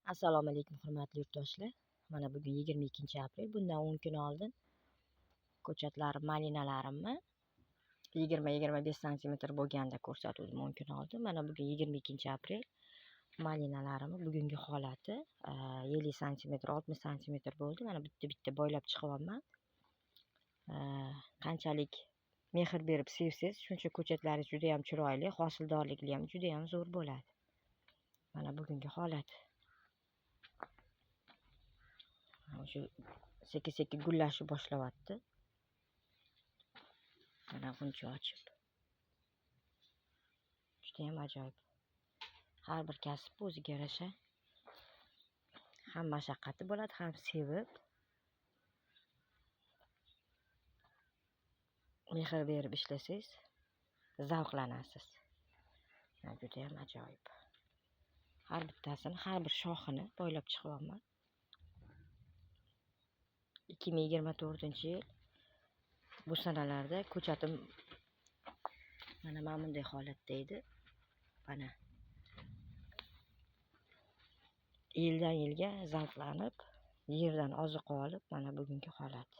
Assalomu alaykum hurmatli yurtdoshlar. Mana bugun 22 aprel. Bundan 10 kun oldin ko'chatlarim, malinalarimni 20-25 santimetr bo'lganda ko'rsatuvdim 10 kun oldin. Mana bugun 22 aprel. Malinalarimni bugungi holati 50 santimetr, 60 santimetr bo'ldi. Mana bitta boylab chiqyapman. Qanchalik mehr berib sevsangiz, shuncha ko'chatlaringiz juda ham chiroyli, hosildorligi ham juda ham zo'r bo'ladi. Mana bugungi holat. Shu sekin gullashni boshlayapti. Mana g'uncha ochib. Juda ham ajoyib. Har bir kasb o'ziga yarasha ham mashaqqati bo'ladi, ham sevib mehr berib ishlasangiz zavqlanasiz. Juda ham ajoyib. Har bittasini, har bir shoxini boylab chiqyapman. 2024-yil bu sanalarda ko'chatim mana bunday holatda edi. Mana yildan yilga zavqlanib, yerdan oziq olib, mana bugungi holat.